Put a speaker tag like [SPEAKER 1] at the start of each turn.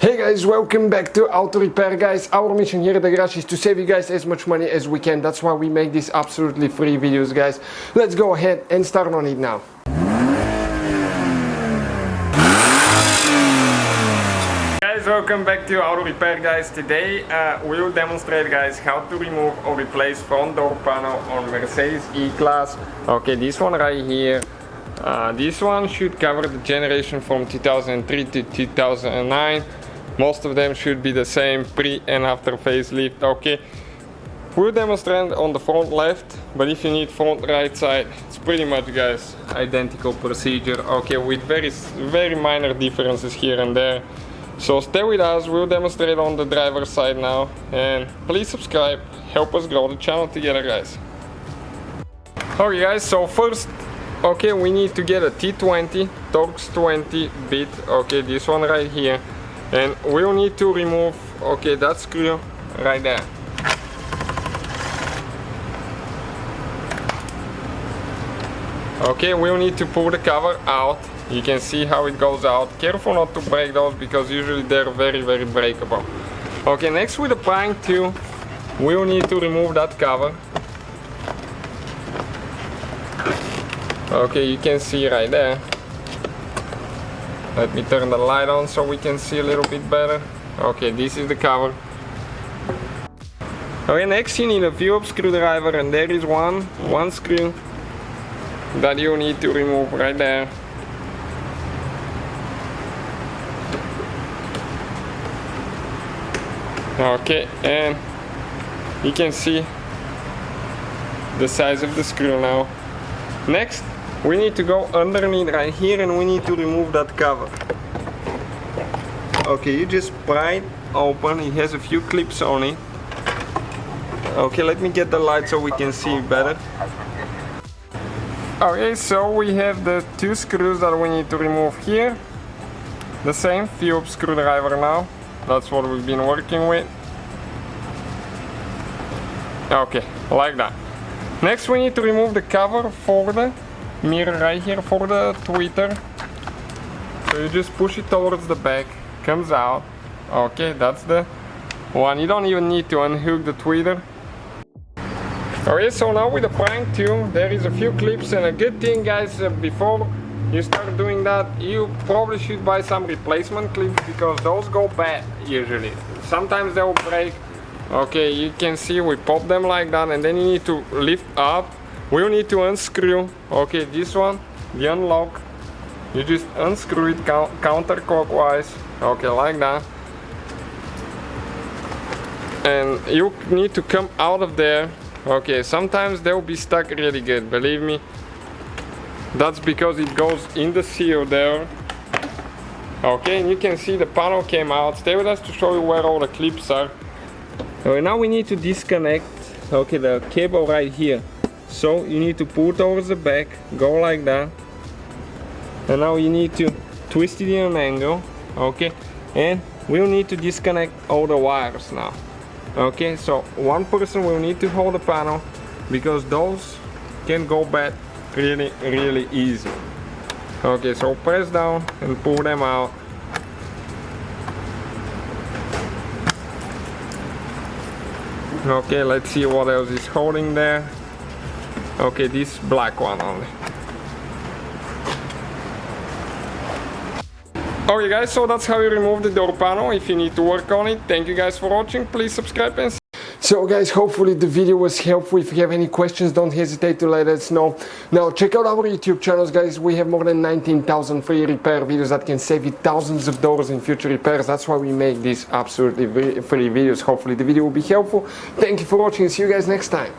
[SPEAKER 1] Hey guys, welcome back to Auto Repair, guys. Our mission here at the garage is to save you guys as much money as we can. That's why we make these absolutely free videos, guys. Let's go ahead and start on it now. Guys, welcome back to Auto Repair, guys. Today we will demonstrate, guys, how to remove or replace front door panel on Mercedes E-Class. Okay, this one right here. This one should cover the generation from 2003 to 2009. Most of them should be the same pre and after facelift. Okay, we'll demonstrate on the front left, but if you need front right side, it's pretty much, guys, identical procedure. Okay, with very minor differences here and there. So stay with us, we'll demonstrate on the driver's side now, and please subscribe, help us grow the channel together, guys. Okay guys, so first, okay, we need to get a T20 Torx 20 bit, okay, this one right here, and we'll need to remove, okay, that screw right there. Okay, we'll need to pull the cover out. You can see how it goes out. Careful not to break those because usually they're very breakable. Okay, next with the prying tool, we'll need to remove that cover. Okay, you can see right there. Let me turn the light on so we can see a little bit better. Okay, this is the cover. Okay, next you need a Phillips screwdriver, and there is one screw that you need to remove right there. Okay, and you can see the size of the screw now. Next, we need to go underneath right here and we need to remove that cover. Okay, you just pry it open, it has a few clips on it. Okay, let me get the light so we can see better. Okay, so we have the two screws that we need to remove here. The same Phillips screwdriver now. That's what we've been working with. Okay, like that. Next we need to remove the cover for the mirror right here, for the tweeter. So you just push it towards the back, comes out. Okay, that's the one. You don't even need to unhook the tweeter. Okay, so now with the prying tool, there is a few clips, and a good thing, guys, before you start doing that, you probably should buy some replacement clips because those go bad usually. Sometimes they will break. Okay, you can see we pop them like that, and then you need to lift up. We'll need to unscrew. Okay, this one, the unlock. You just unscrew it counterclockwise. Okay, like that. And you need to come out of there. Okay, sometimes they'll be stuck really good, believe me. That's because it goes in the seal there. Okay, and you can see the panel came out. Stay with us to show you where all the clips are. Okay, now we need to disconnect, okay, the cable right here. So you need to pull towards the back, go like that. And now you need to twist it in an angle, okay? And we'll need to disconnect all the wires now. Okay, so one person will need to hold the panel because those can go bad really easy. Okay, so press down and pull them out. Okay, let's see what else is holding there. Okay, this black one only. Okay guys, so that's how you remove the door panel. If you need to work on it, thank you guys for watching. Please subscribe and so guys, hopefully the video was helpful. If you have any questions, don't hesitate to let us know. Now check out our YouTube channels, guys. We have more than 19,000 free repair videos that can save you thousands of dollars in future repairs. That's why we make these absolutely free videos. Hopefully the video will be helpful. Thank you for watching. See you guys next time.